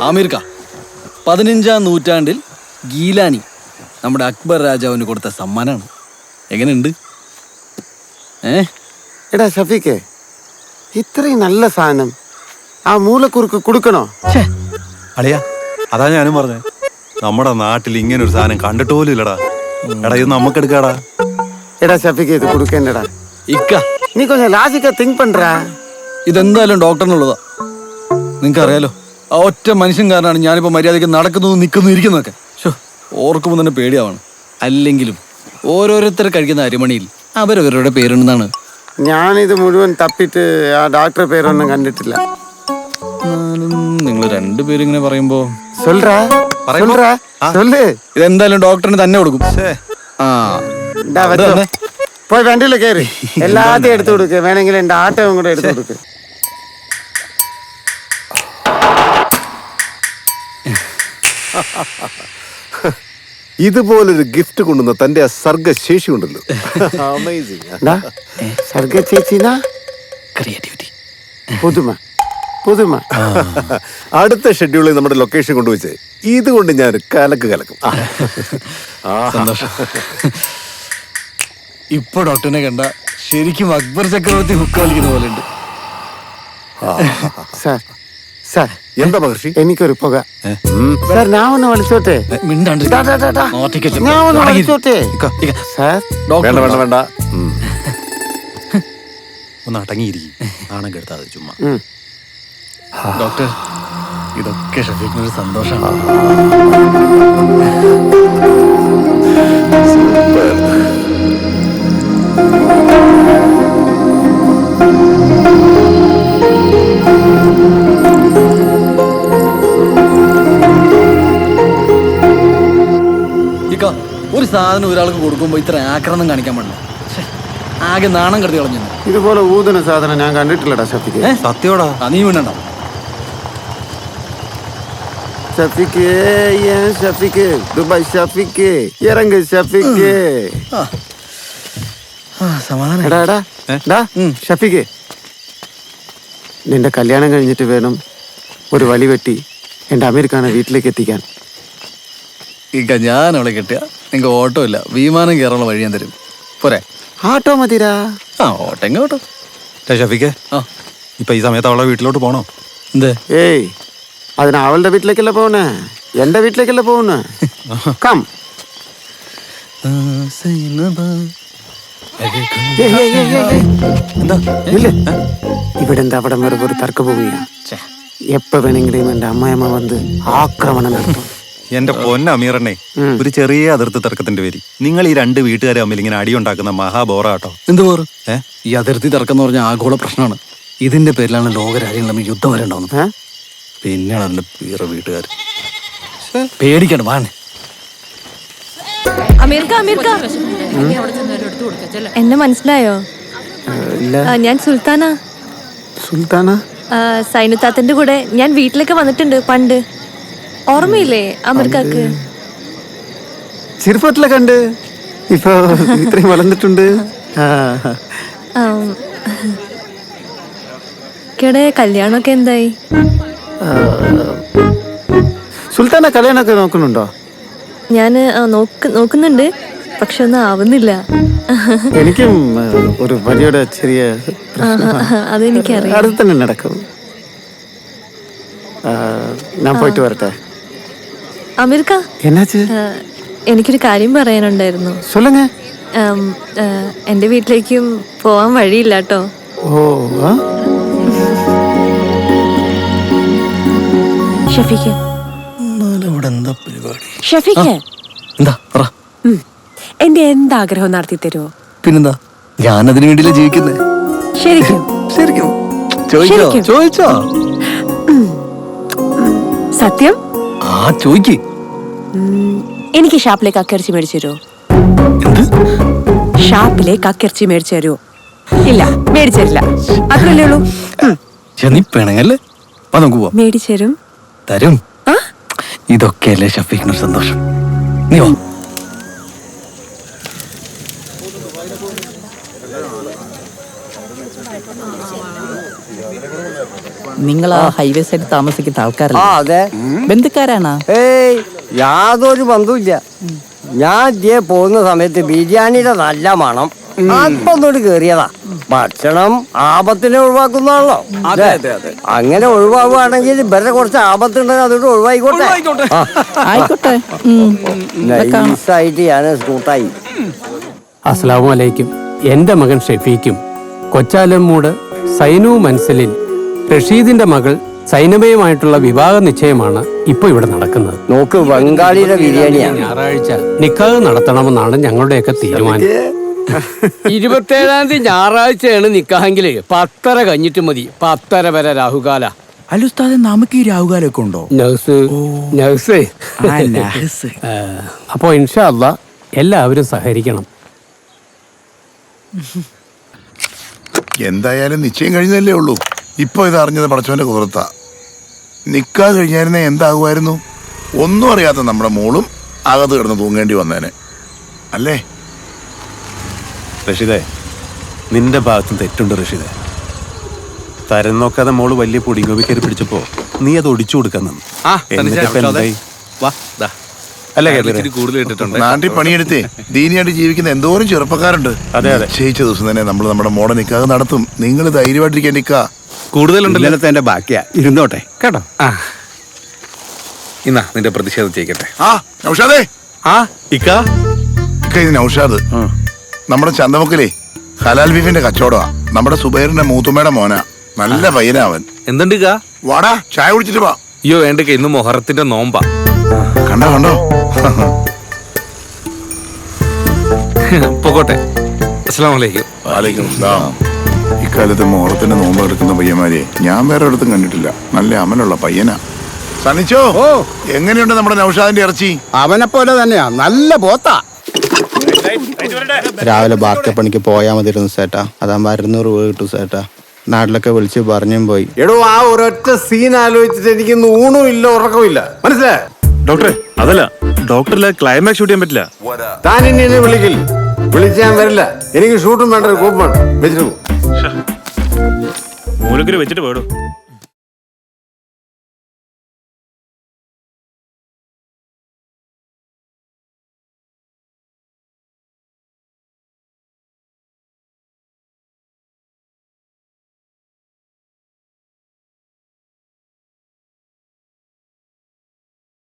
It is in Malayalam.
ആമിർക്ക 15-ാം നൂറ്റാണ്ടിൽ ഗീലാനി നമ്മുടെ അക്ബർ രാജാവിന് കൊടുത്ത സമ്മാനമാണ്. എങ്ങനെയുണ്ട്? എടാ ഷഫീഖേ, ഇത്രയും നല്ല സാധനം ആ മൂലക്കുറുക്ക് കൊടുക്കണോ? അളിയ, അതാ ഞാനും പറഞ്ഞേ, നമ്മുടെ നാട്ടിൽ ഇങ്ങനെ ഒരു സാധനം കണ്ടിട്ട് പോലും ഇല്ലടാ. എടാ ഇത് നമുക്ക് എടുക്കാടാ. എടാ ഷഫീഖേ, ഇത് കൊടുക്കേണ്ടടാ. ഇക്ക നീ കൊഞ്ചം ലാജിക്ക തിങ്ക് പண்றா. ഇതെന്തായാലും ഡോക്ടറിനുള്ളതാ. നിങ്ങൾക്ക് അറിയാലോ, ആ ഒറ്റ മനുഷ്യൻ കാരനാണ് ഞാനിപ്പോ മര്യാദയ്ക്ക് നടക്കുന്നതും നിൽക്കുന്നതും ഇരിക്കുന്നതൊക്കെ. ഓർക്കുമ്പോൾ തന്നെ പേടിയാവാണ്. അല്ലെങ്കിലും ഓരോരുത്തർ കഴിക്കുന്ന അരിമണിയിൽ അവരവരുടെ പേരുണ്ടെന്നാണ്. ഞാനിത് മുഴുവൻ തപ്പിട്ട് ആ ഡോക്ടറെ പേരൊന്നും കണ്ടിട്ടില്ല. നിങ്ങൾ രണ്ടുപേരും ഇങ്ങനെ പറയുമ്പോ ഇതെന്തായാലും ഡോക്ടറിന് തന്നെ കൊടുക്കും. പോയി വണ്ടിയിൽ കയറി എല്ലാத்தைയും എടുത്തു കൊടുക്ക്. വേണമെങ്കിൽ എന്റെ ആട്ടവും കൂടെ എടുത്തു കൊടുക്ക്. ഇതുപോലൊരു ഗിഫ്റ്റ് കൊണ്ടുവന്ന തന്റെ ആ സർഗശേഷി ഉണ്ടല്ലോ. സർഗചേച്ചിനാ ക്രിയേറ്റിവിറ്റി, പുതുമ പുതുമ. അടുത്ത ഷെഡ്യൂളിൽ നമ്മുടെ ലൊക്കേഷൻ കൊണ്ടുവച്ചേ, ഇതുകൊണ്ട് ഞാൻ കലക്കും. സന്തോഷം. ഇപ്പൊ ഡോക്ടറിനെ കണ്ട ശരിക്കും അക്ബർ ചക്രവർത്തി ഹുക്ക് കളിക്കുന്ന പോലെ ഉണ്ട്. സാർ എന്താ മഹർഷി? എനിക്കൊരു പുക. സാർ ഞാൻ ഒന്ന് വിളിച്ചോട്ടെ? ഞാൻ ഒന്ന് വിളിച്ചോട്ടെ? വേണ്ട. ഒന്ന് അടങ്ങിയിരിക്കും, നാണം കെടുത്താതെ ചുമ്മാ. ഡോക്ടർ, ഇതൊക്കെ ഷഫീഖിനൊരു സന്തോഷമാണ്. ഒരു സാധനം ഒരാൾക്ക് കൊടുക്കുമ്പോ ഇത്ര ആക്രമണം കാണിക്കാൻ പാടില്ല. ആകെ നാണം കടത്തി കളഞ്ഞു. ഇതുപോലെ ഊതുന്ന സാധനം ഞാൻ കണ്ടിട്ടില്ലടാ ഷഫീഖ്. സത്യോടാ, നീ വീണണ്ട. ഷഫീഖ്, ഷഫീഖ്, ദുബായ് ഷഫീഖ്, ഇറങ്ങ് ഷഫീഖ്. സമാധാനം. എടാ ഷഫീഖ്, നിന്റെ കല്യാണം കഴിഞ്ഞിട്ട് വേണം ഒരു വലി വെട്ടി എന്റെ അമീർഖാനെ വീട്ടിലേക്ക് എത്തിക്കാൻ. ഇക്ക, ഞാൻ അവളെ കെട്ടിയ നിങ്ങൾക്ക് ഓട്ടോ ഇല്ല, വിമാനം കയറാനുള്ള വഴി ഞാൻ തരും. പോരെ? ആട്ടോ മതിരാ. ഓട്ടെങ്ക ഓട്ടോ. ഷഫീഖേ, ഇപ്പൊ ഈ സമയത്ത് അവളെ വീട്ടിലോട്ട് പോണോ? എന്തേ? ഏയ്, അതിന് അവളുടെ വീട്ടിലേക്കല്ല പോണേ, എന്റെ വീട്ടിലേക്കല്ല പോണേ. കം. എന്താ ഇവിടെ എന്താ അവിടെ വരെ ഒരു തർക്കഭൂമിയാ. എപ്പ വേണമെങ്കിലും എന്റെ അമ്മായിമ്മ വന്ന് ആക്രമണം നടത്തും. എന്റെ പൊന്ന അമീറണ്ണേ, ഒരു ചെറിയ അതിർത്തി തർക്കത്തിന്റെ പേര് നിങ്ങൾ ഈ രണ്ട് വീട്ടുകാരെ തമ്മിൽ ഇങ്ങനെ അടിയുണ്ടാക്കുന്ന മഹാബോറാട്ടോ. എന്ത് പോറ്? ഈ അതിർത്തി തർക്കം എന്ന് പറഞ്ഞാൽ ആഗോള പ്രശ്നമാണ്. ഇതിന്റെ പേരിലാണ് ലോകരാജ്യങ്ങൾ തമ്മിൽ യുദ്ധം വരെ ഉണ്ടാവുന്നത്. പിന്നെയാണ് അതിന്റെ വേറെ വീട്ടുകാർ പേടിക്കണം. വാണ് എന്നെ മനസ്സിലായോ? ഞാൻ സുൽത്താന. സുൽത്താന? സൈനുത്താത്തന്റെ കൂടെ ഞാൻ വീട്ടിലേക്ക് വന്നിട്ടുണ്ട് പണ്ട്. ഓർമ്മയില്ലേ അമീർക്കാക്ക്? ചെറുപ്പത്തിലെ കണ്ട്, ഇപ്പൊ ഇത്രയും വളർന്നിട്ടുണ്ട്. കല്യാണമൊക്കെ എന്തായി? സുൽത്താന കല്യാണമൊക്കെ നോക്കുന്നുണ്ടോ? ഞാൻ നോക്കുന്നുണ്ട്, പക്ഷെ ഒന്നും ആവുന്നില്ല. എനിക്കും ഒരു വലിയൊരു ചെറിയ അതെനിക്കറിയാം. അടുത്ത് തന്നെ നടക്കും. ഞാൻ പോയിട്ട് വരട്ടെ. അമീർക്ക, എന്നാച്ച്? എനിക്കൊരു കാര്യം പറയാനുണ്ടായിരുന്നു. சொல்லுங்க. എന്റെ വീട്ടിലേക്കും പോവാൻ വഴിയില്ല കേട്ടോ. ഷഫീഖ്, ഷഫീഖ്, എന്താ പറ. എന്റെ എന്താഗ്രഹം നടത്തി തരുമോ? പിന്നെന്താ, ഞാനതിനു വേണ്ടിയില്ല ജീവിക്കുന്നത്. ശരിക്കും? ശരിക്കും ചോദിച്ചോ? സത്യം? ചോദിക്ക്. എനിക്ക് ഷാപ്പിലേക്ക് അക്കിറച്ചി മേടിച്ചു തരുമോ? ഷാപ്പിലേക്ക് അക്കിറച്ചി മേടിച്ചു തരുമോ? ഇല്ല, മേടിച്ചു തരില്ല. അത്രല്ലേ ഉള്ളൂ. നീ പെണങ്ങല്ലേ, നമുക്ക് പോവാം. മേടിച്ചു തരും. തരും. ഇതൊക്കെയല്ലേ ഷഫീഖിനൊരു സന്തോഷം. നീ വാ. നിങ്ങൾ ആ ഹൈവേ സൈഡിൽ താമസിക്കുന്ന ആ ആൾക്കാരല്ലേ? അതെ. ബന്ധുക്കാരാണോ? ഏയ് യാതൊരു ബന്ധവുമില്ല. ഞാൻ ഇതേ പോകുന്ന സമയത്ത് ബിരിയാണിയുടെ നല്ല മണം അല്പൊന്നോട് കേറിയതാ. ഭക്ഷണം ആപത്തിനെ ഒഴിവാക്കുന്നതാണല്ലോ. അങ്ങനെ ഒഴിവാകുവാണെങ്കിൽ ഇവരുടെ കുറച്ച് ആപത്തുണ്ടെങ്കിൽ അതോട് ഒഴിവായിക്കോട്ടെ. ആയിക്കോട്ടെ. നൈസായിട്ട് ഞാൻ സ്കൂട്ടായി. അസ്സലാമു അലൈക്കും. എൻ്റെ മകൻ ഷെഫീക്കും കൊച്ചാലമ്മൂട് സൈനു മൻസലിൽ റഷീദിന്റെ മകൾ സൈനബയുമായിട്ടുള്ള വിവാഹ നിശ്ചയമാണ് ഇപ്പോൾ ഇവിടെ നടക്കുന്നത്. നോക്ക്, ബംഗാളിയുടെ ബിരിയാണിയാണ്. ഞായറാഴ്ച നിക്കാഹ് നടത്തണമെന്നാണ് ഞങ്ങളുടെയൊക്കെ തീരുമാനം. 27-ാം തീയതി ഞായറാഴ്ചയാണ് നിക്കാഹെങ്കിൽ 10:30 കഴിഞ്ഞിട്ട് മതി. 10:30 വരെ രാഹുകാല. അല്ലുസ്താദെ, നമുക്ക് ഈ രാഹുകാലൊക്കെ ഉണ്ടോ? നഴ്സ് അപ്പോൾ ഇൻഷാ അല്ലാ എല്ലാവരും സഹകരിക്കണം. എന്തായാലും നിശ്ചയം കഴിഞ്ഞതല്ലേ ഉള്ളൂ. ഇപ്പൊ ഇത് അറിഞ്ഞത് പടച്ചവന്റെ കുതിർത്താ. നിക്കാഹ് കഴിഞ്ഞായിരുന്നേ എന്താകുമായിരുന്നു? ഒന്നും അറിയാത്ത നമ്മുടെ മോളും അകത്ത് കിടന്ന് തൂങ്ങേണ്ടി വന്നേനെ അല്ലേ? റഷീദേ, നിന്റെ ഭാഗത്തും തെറ്റുണ്ട് റഷീദേ. തരം നോക്കാതെ മോള് വലിയ പൊടിങ്കോപിക്കരി പിടിച്ചപ്പോ നീ അത് ഒടിച്ചു കൊടുക്കാൻ നിന്നു. നാട്ടിൽ പണിയെടുത്തേ ദീനിയായിട്ട് ജീവിക്കുന്ന എന്തോരം ചെറുപ്പക്കാരുണ്ട്. നിശ്ചയിച്ച ദിവസം തന്നെ നമ്മൾ നമ്മുടെ മോടെ നിക്കാഹ് നടത്തും. നിങ്ങൾ ധൈര്യമായിട്ടിരിക്കാൻ നിക്കാ. കൂടുതലുണ്ടല്ലോ എന്റെ ബാക്കിയാ. ഇരുന്നോട്ടെ കേട്ടോ. ഇന്നാ നിന്റെ പ്രതിഷേധം ചെയ്യിക്കട്ടെ. നൗഷാദേ. ഇക്ക ഇത് നൗഷാദ്. നമ്മുടെ ചന്തമുക്കിലേ ഹലാൽ ബീഫിന്റെ കച്ചവടമാ. നമ്മുടെ സുബൈറിന്റെ മൂത്തുമ്മയുടെ മോനാ. നല്ല പയ്യനാ അവൻ. എന്തുണ്ട് ഇക്ക? വാടാ, ചായ കുടിച്ചിട്ട് വാ. അയ്യോ വേണ്ട, ഇന്ന് മൊഹറത്തിന്റെ നോമ്പാ. കണ്ടോ കണ്ടോ. പോകട്ടെ. അസ്സലാമു അലൈക്കും. വലൈക്കും സലാം. ഇക്കാലത്ത് മോഹത്തിന്റെ നോമ്പ് എടുക്കുന്ന പയ്യന്മാരെ ഞാൻ വേറെ ഇടത്തും കണ്ടിട്ടില്ല. നല്ല അമലുള്ള പയ്യനാ. സണിച്ചോ, എങ്ങനെയുണ്ട് നമ്മുടെ നൗഷാദിന്റെ ഇറച്ചി? അവനെ പോലെ തന്നെയാ, നല്ല പോത്താ. രാവിലെ ബാർക്കപ്പണിക്ക് പോയാൽ മതിയിരുന്നു സേട്ടാ. അതാകുമ്പോ 200 രൂപ കിട്ടും സേട്ടാ. നാട്ടിലൊക്കെ വിളിച്ച് പറഞ്ഞും പോയി. എടോ, ആ ഒരൊറ്റ സീൻ ആലോചിച്ചിട്ട് എനിക്ക് ഊണും ഇല്ല ഉറക്കവും ഇല്ല. മനസ്സിലായി ഡോക്ടറെ? അതല്ല ഡോക്ടറിലെ ക്ലൈമാക്സ് ഷൂട്ട് ചെയ്യാൻ പറ്റില്ല. താൻ ഇനി എന്നെ വിളിക്കാൻ വരില്ല. എനിക്ക് ഷൂട്ടും വേണ്ട, ഒരു കോപ്പ് വേണം. വെച്ചിട്ട് മൂലക്കൊരു വെച്ചിട്ട് പോയിടും.